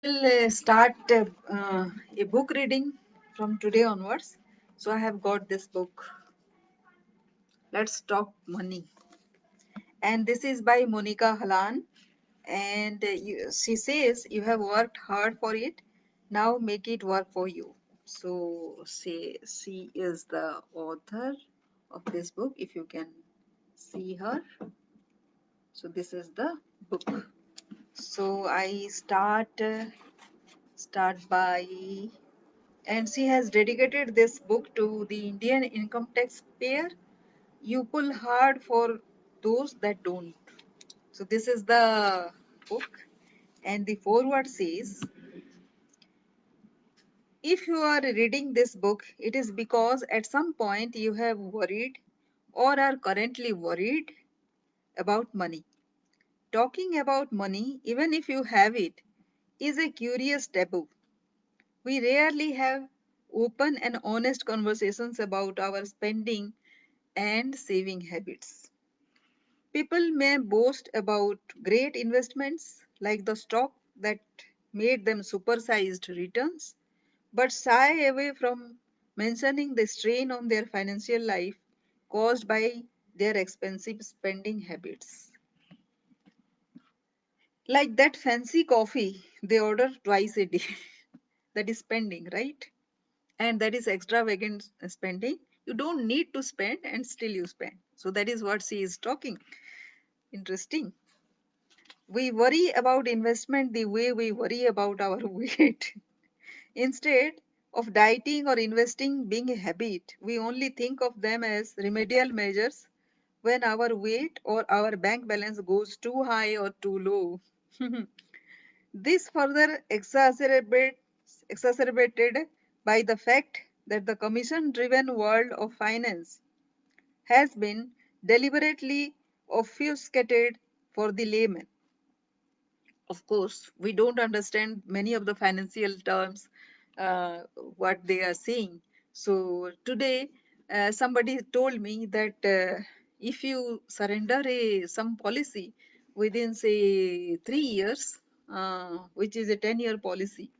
We will start a book reading from today onwards. So I have got this book, Let's Talk Money, and this is by Monica Halan. She says you have worked hard for it. Now make it work for you. So she is the author of this book. If you can see her, so this is the book. So I start by and she has dedicated this book to the Indian income taxpayer. You pull hard for those that don't. So this is the book, and the foreword says, if you are reading this book, it is because at some point you have worried or are currently worried about money. Talking about money, even if you have it, is a curious taboo. We rarely have open and honest conversations about our spending and saving habits. People may boast about great investments like the stock that made them supersized returns, but shy away from mentioning the strain on their financial life caused by their expensive spending habits. Like that fancy coffee they order twice a day. That is spending, right? And that is extravagant spending. You don't need to spend and still you spend. So that is what she is talking. Interesting. We worry about investment the way we worry about our weight. Instead of dieting or investing being a habit, we only think of them as remedial measures when our weight or our bank balance goes too high or too low. This further exacerbated by the fact that the commission driven world of finance has been deliberately obfuscated for the layman. Of course, we don't understand many of the financial terms, what they are saying. So today, somebody told me that if you surrender some policy within say 3 years, which is a 10-year policy,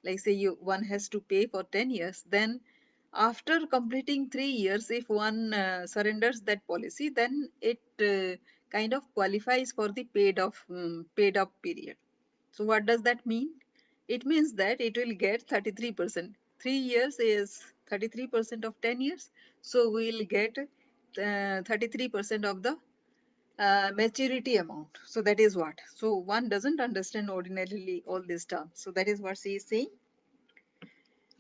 like say you one has to pay for 10 years, then after completing 3 years, if one surrenders that policy, then it kind of qualifies for the paid up period. So what does that mean? It means that it will get 33%. 3 years is 33% of 10 years. So we will get 33% of the maturity amount. So that is what. So one doesn't understand ordinarily all these terms. So that is what she is saying.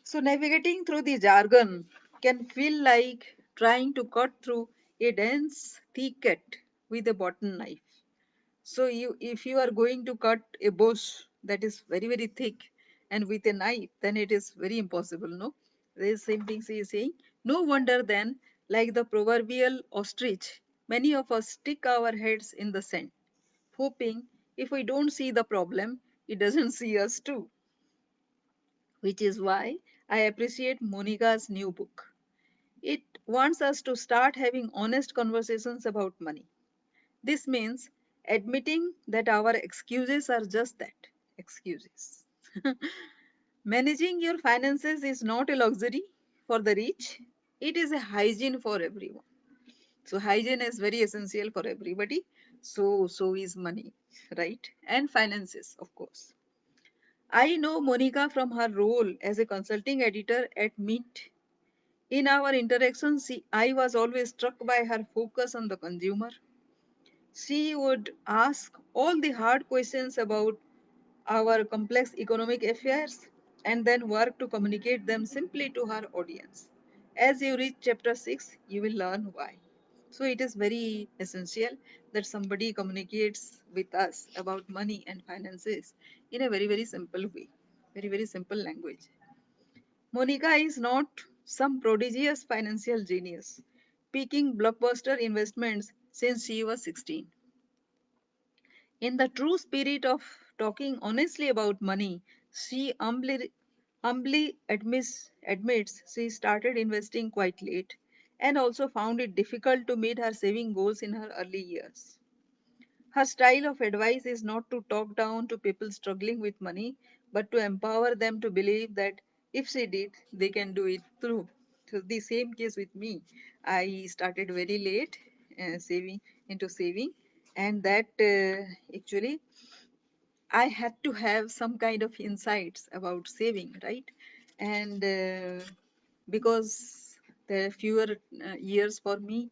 So navigating through the jargon can feel like trying to cut through a dense thicket with a button knife. So if you are going to cut a bush that is very very thick and with a knife, then it is very impossible, no? The same thing she is saying. No wonder then, like the proverbial ostrich, many of us stick our heads in the sand, hoping if we don't see the problem, it doesn't see us too. Which is why I appreciate Monica's new book. It wants us to start having honest conversations about money. This means admitting that our excuses are just that, excuses. Managing your finances is not a luxury for the rich, it is a hygiene for everyone. So, hygiene is very essential for everybody. So is money, right? And finances, of course. I know Monica from her role as a consulting editor at Mint. In our interactions, I was always struck by her focus on the consumer. She would ask all the hard questions about our complex economic affairs and then work to communicate them simply to her audience. As you reach chapter 6, you will learn why. So, it is very essential that somebody communicates with us about money and finances in a very, very simple way, very, very simple language. Monica is not some prodigious financial genius, picking blockbuster investments since she was 16. In the true spirit of talking honestly about money, she humbly admits she started investing quite late and also found it difficult to meet her saving goals in her early years. Her style of advice is not to talk down to people struggling with money, but to empower them to believe that if she did, they can do it too. So the same case with me. I started very late saving into saving, and that actually I had to have some kind of insights about saving, right? And because there are fewer years for me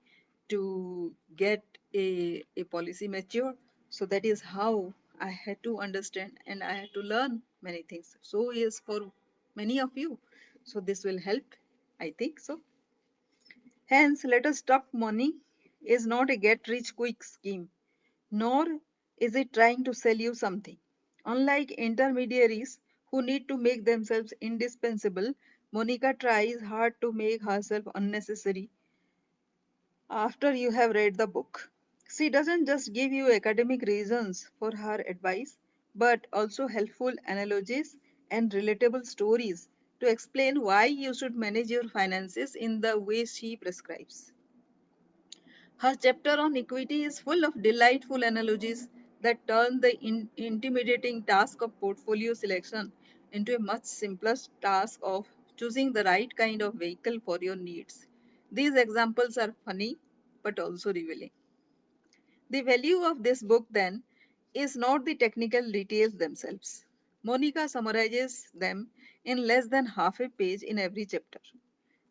to get a policy mature, so that is how I had to understand and I had to learn many things. So is for many of you. So this will help, I think so. Hence, let us talk money is not a get rich quick scheme, nor is it trying to sell you something. Unlike intermediaries who need to make themselves indispensable, Monica tries hard to make herself unnecessary after you have read the book. She doesn't just give you academic reasons for her advice, but also helpful analogies and relatable stories to explain why you should manage your finances in the way she prescribes. Her chapter on equity is full of delightful analogies that turn the intimidating task of portfolio selection into a much simpler task of choosing the right kind of vehicle for your needs. These examples are funny but also revealing. The value of this book, then, is not the technical details themselves. Monica summarizes them in less than half a page in every chapter.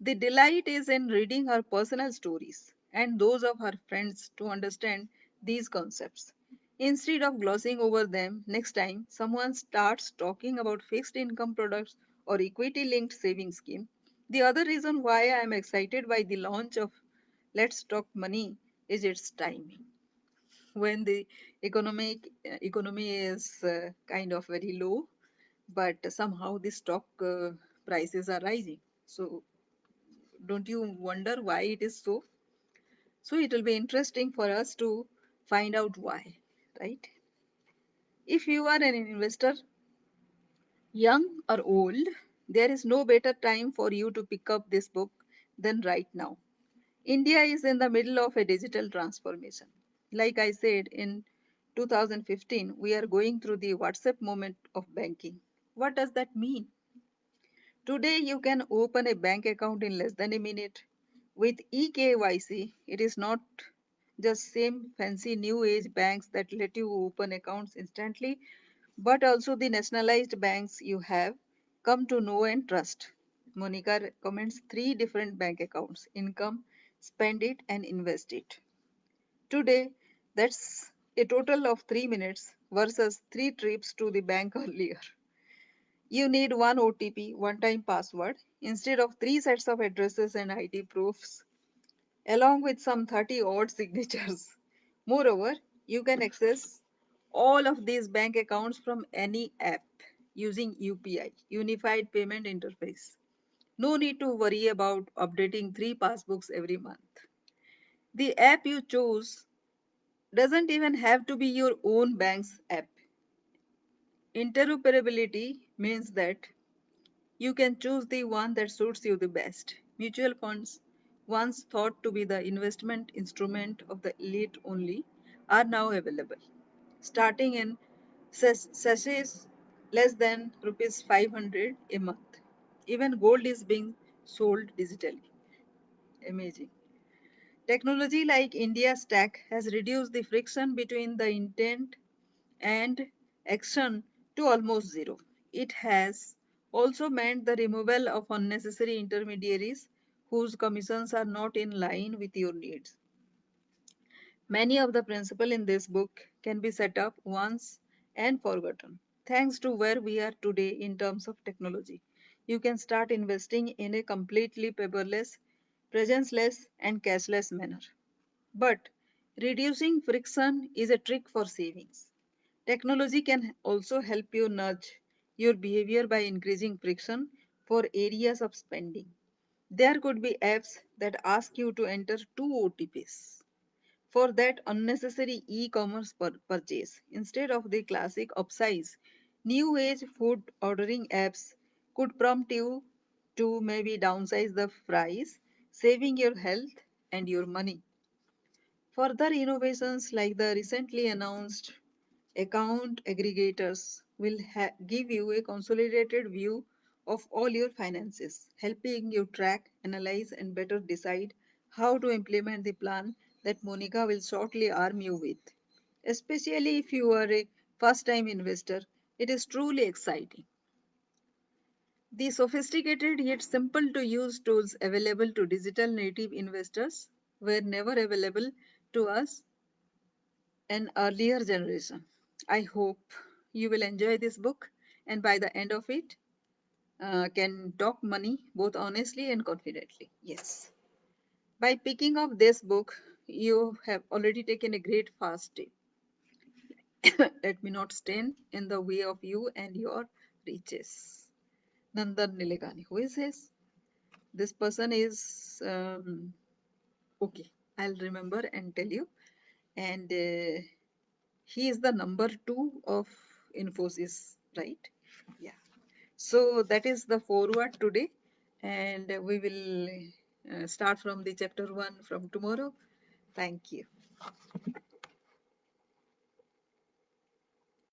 The delight is in reading her personal stories and those of her friends to understand these concepts. Instead of glossing over them, next time someone starts talking about fixed income products or equity linked saving scheme, the other reason why I am excited by the launch of Let's Talk Money is its timing when the economy is kind of very low, but somehow the stock prices are rising. So don't you wonder why it is so? So it will be interesting for us to find out why, right? If you are an investor, young or old, there is no better time for you to pick up this book than right now. India is in the middle of a digital transformation. Like I said, in 2015, we are going through the WhatsApp moment of banking. What does that mean? Today, you can open a bank account in less than a minute. With eKYC, it is not just same fancy new age banks that let you open accounts instantly, but also the nationalized banks you have come to know and trust. Monica recommends three different bank accounts: income, spend it, and invest it. Today, that's a total of 3 minutes versus three trips to the bank earlier. You need one OTP, one time password, instead of three sets of addresses and ID proofs, along with some 30 odd signatures. Moreover, you can access all of these bank accounts from any app using UPI, Unified Payment Interface. No need to worry about updating three passbooks every month. The app you choose doesn't even have to be your own bank's app. Interoperability means that you can choose the one that suits you the best. Mutual funds, once thought to be the investment instrument of the elite only, are now available, starting in sachets less than rupees 500 a month. Even gold is being sold digitally. Amazing. Technology like India Stack has reduced the friction between the intent and action to almost zero. It has also meant the removal of unnecessary intermediaries whose commissions are not in line with your needs. Many of the principles in this book can be set up once and forgotten. Thanks to where we are today in terms of technology, you can start investing in a completely paperless, presenceless, and cashless manner. But reducing friction is a trick for savings. Technology can also help you nudge your behavior by increasing friction for areas of spending. There could be apps that ask you to enter two OTPs for that unnecessary e-commerce purchase instead of the classic upsize. New age food ordering apps could prompt you to maybe downsize the price, saving your health and your money. Further innovations like the recently announced account aggregators will give you a consolidated view of all your finances, helping you track, analyze, and better decide how to implement the plan that Monica will shortly arm you with. Especially if you are a first time investor, it is truly exciting. The sophisticated yet simple to use tools available to digital native investors were never available to us an earlier generation. I hope you will enjoy this book and by the end of it can talk money both honestly and confidently. Yes. By picking up this book, you have already taken a great first step. Let me not stand in the way of you and your riches. Nandan Nilekani. Who is this? This person is okay. I'll remember and tell you. And he is the number two of Infosys, right? Yeah. So that is the forward today, and we will start from the chapter one from tomorrow. Thank you.